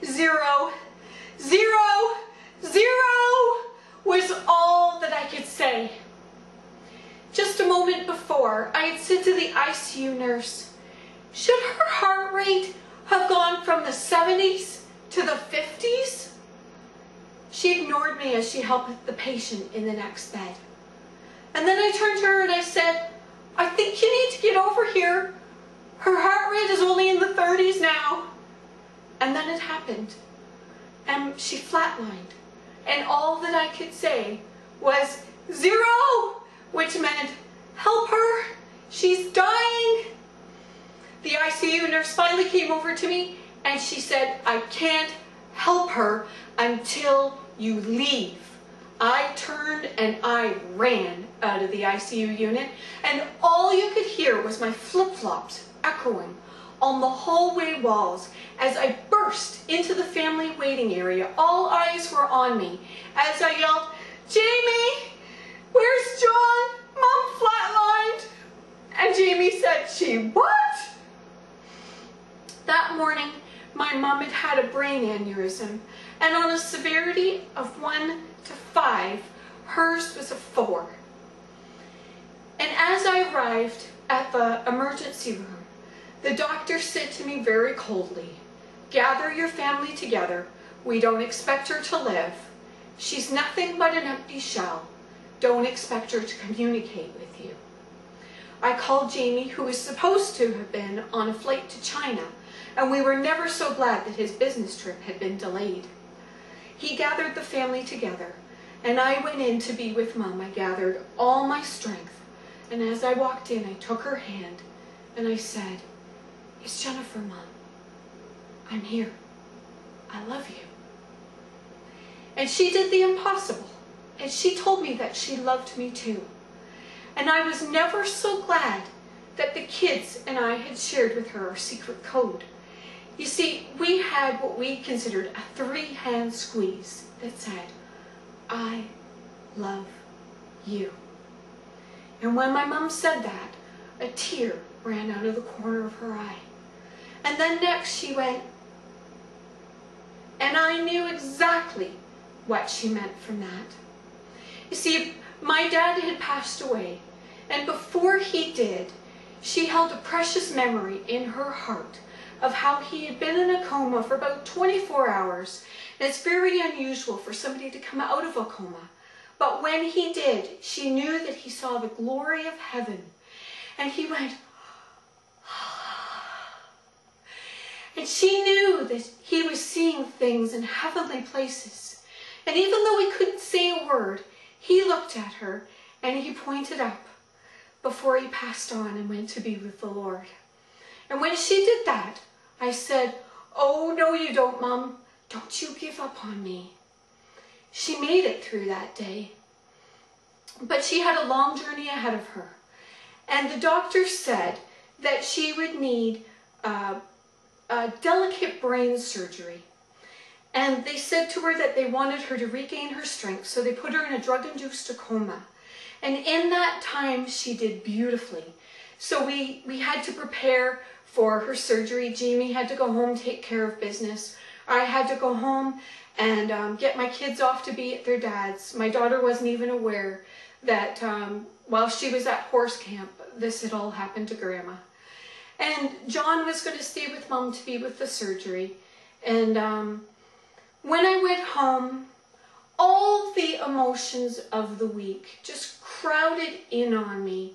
0, 0, 0 was all that I could say. Just a moment before, I had said to the ICU nurse, should her heart rate have gone from the 70s to the 50s? She ignored me as she helped the patient in the next bed. And then I turned to her and I said, I think you need to get over here. Her heart rate is only in the 30s now. And then it happened. And she flatlined. And all that I could say was 0, which meant help her. She's dying. The ICU nurse finally came over to me and she said, I can't help her until you leave. I turned and I ran out of the ICU unit, and all you could hear was my flip-flops echoing on the hallway walls as I burst into the family waiting area. All eyes were on me as I yelled, Jamie, where's John? Mom flatlined. And Jamie said, she what? That morning, my mom had had a brain aneurysm, and on a severity of 1 to 5, hers was a 4. And as I arrived at the emergency room, the doctor said to me very coldly, gather your family together. We don't expect her to live. She's nothing but an empty shell. Don't expect her to communicate with you. I called Jamie, who was supposed to have been on a flight to China, and we were never so glad that his business trip had been delayed. He gathered the family together, and I went in to be with Mom. I gathered all my strength, and as I walked in, I took her hand, and I said, it's Jennifer, Mom. I'm here. I love you. And she did the impossible, and she told me that she loved me too. And I was never so glad that the kids and I had shared with her our secret code. You see, we had what we considered a 3-hand squeeze that said, I love you. And when my mom said that, a tear ran out of the corner of her eye. And then next she went, and I knew exactly what she meant from that. You see, my dad had passed away, and before he did, she held a precious memory in her heart of how he had been in a coma for about 24 hours. And it's very unusual for somebody to come out of a coma. But when he did, she knew that he saw the glory of heaven. And he went, and she knew that he was seeing things in heavenly places. And even though he couldn't say a word, he looked at her and he pointed up before he passed on and went to be with the Lord. And when she did that, I said, oh, no, you don't, Mom. Don't you give up on me. She made it through that day. But she had a long journey ahead of her. And the doctor said that she would need a delicate brain surgery. And they said to her that they wanted her to regain her strength, so they put her in a drug-induced coma. And in that time, she did beautifully. So we had to prepare for her surgery. Jamie had to go home, take care of business. I had to go home and get my kids off to be at their dad's. My daughter wasn't even aware that while she was at horse camp, this had all happened to Grandma. And John was going to stay with Mom to be with the surgery. And when I went home, all the emotions of the week just crowded in on me.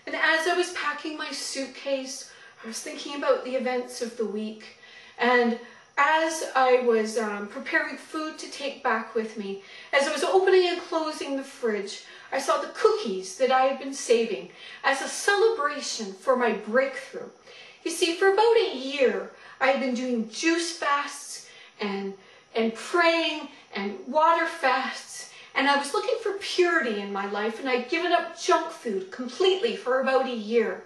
And as I was packing my suitcase, I was thinking about the events of the week. And as I was preparing food to take back with me, as I was opening and closing the fridge, I saw the cookies that I had been saving as a celebration for my breakthrough. You see, for about a year, I had been doing juice fasts and praying and water fasts, and I was looking for purity in my life, and I'd given up junk food completely for about a year.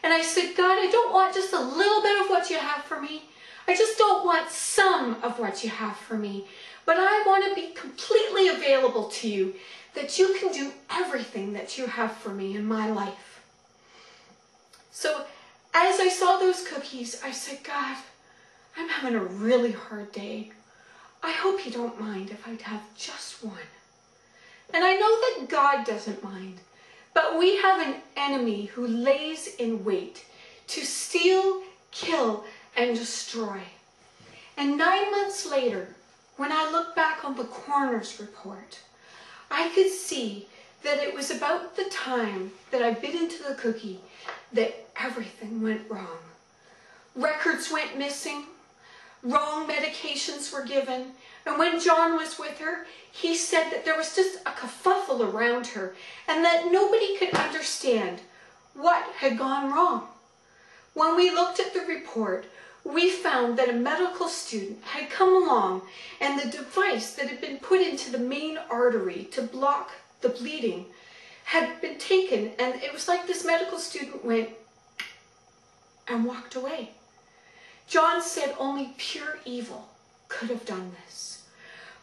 And I said, God, I don't want just a little bit of what you have for me. I just don't want some of what you have for me. But I want to be completely available to you, that you can do everything that you have for me in my life. So as I saw those cookies, I said, God, I'm having a really hard day. I hope you don't mind if I have just one. And I know that God doesn't mind, but we have an enemy who lays in wait to steal, kill, and destroy. And 9 months later, when I look back on the coroner's report, I could see that it was about the time that I bit into the cookie that everything went wrong. Records went missing, wrong medications were given, and when John was with her, he said that there was just a kerfuffle around her and that nobody could understand what had gone wrong. When we looked at the report, we found that a medical student had come along and the device that had been put into the main artery to block the bleeding had been taken, and it was like this medical student went and walked away. John said only pure evil could have done this.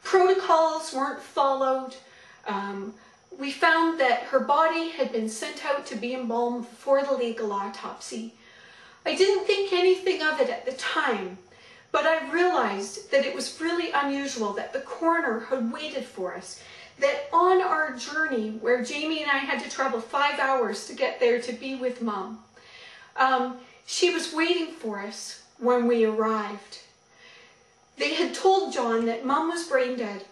Protocols weren't followed. We found that her body had been sent out to be embalmed for the legal autopsy. I didn't think anything of it at the time, but I realized that it was really unusual that the coroner had waited for us, that on our journey where Jamie and I had to travel 5 hours to get there to be with Mom, she was waiting for us when we arrived. They had told John that Mom was brain dead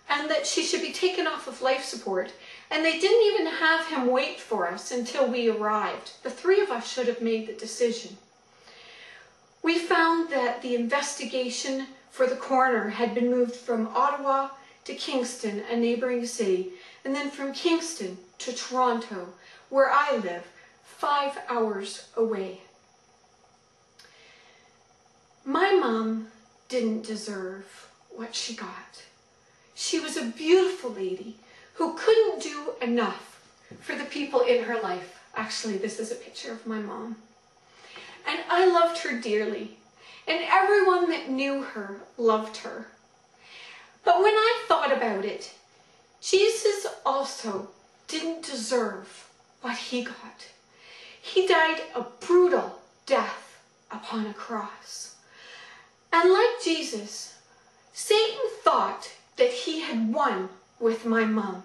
and that she should be taken off of life support, and they didn't even have him wait for us until we arrived. The three of us should have made the decision. We found that the investigation for the coroner had been moved from Ottawa to Kingston, a neighboring city, and then from Kingston to Toronto, where I live, 5 hours away. My mom didn't deserve what she got. She was a beautiful lady who couldn't do enough for the people in her life. Actually, this is a picture of my mom. And I loved her dearly, and everyone that knew her loved her. But when I thought about it, Jesus also didn't deserve what he got. He died a brutal death upon a cross. And like Jesus, Satan thought that he had won with my mom.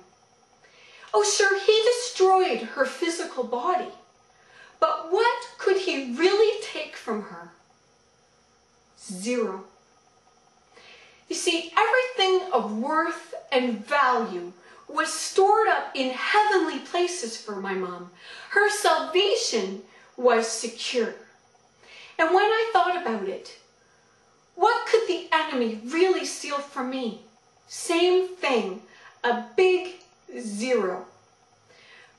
Oh, sure, he destroyed her physical body. But what could he really take from her? 0. You see, everything of worth and value was stored up in heavenly places for my mom. Her salvation was secure. And when I thought about it, what could the enemy really steal from me? Same thing, a big 0.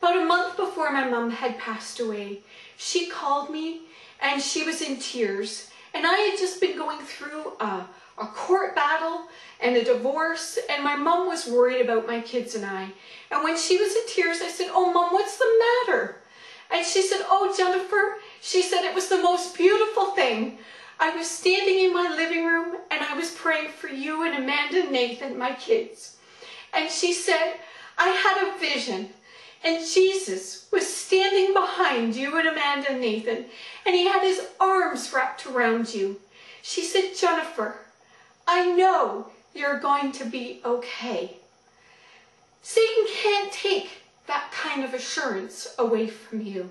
About a month before my mom had passed away, she called me and she was in tears. And I had just been going through a court battle and a divorce, and my mom was worried about my kids and I. And when she was in tears, I said, "Oh, Mom, what's the matter?" And she said, "Oh, Jennifer," she said, "it was the most beautiful thing. I was standing in my living room and I was praying for you and Amanda and Nathan, my kids. And she said, I had a vision. And Jesus was standing behind you and Amanda and Nathan, and he had his arms wrapped around you. She said, Jennifer, I know you're going to be okay." Satan can't take that kind of assurance away from you.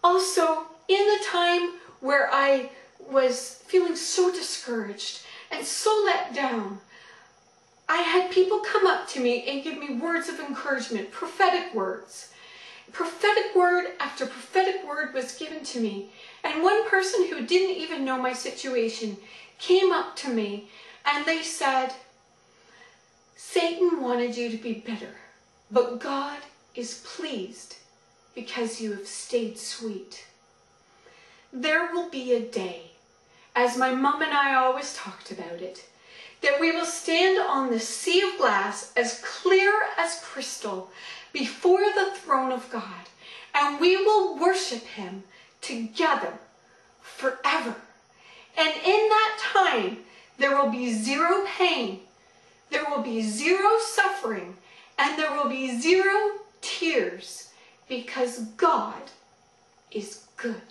Also, in the time where I was feeling so discouraged and so let down, I had people come up to me and give me words of encouragement, prophetic words. Prophetic word after prophetic word was given to me. And one person who didn't even know my situation came up to me and they said, "Satan wanted you to be bitter, but God is pleased because you have stayed sweet." There will be a day, as my mom and I always talked about it, that we will stand on the sea of glass as clear as crystal before the throne of God, and we will worship him together forever. And in that time, there will be 0 pain, there will be 0 suffering, and there will be 0 tears, because God is good.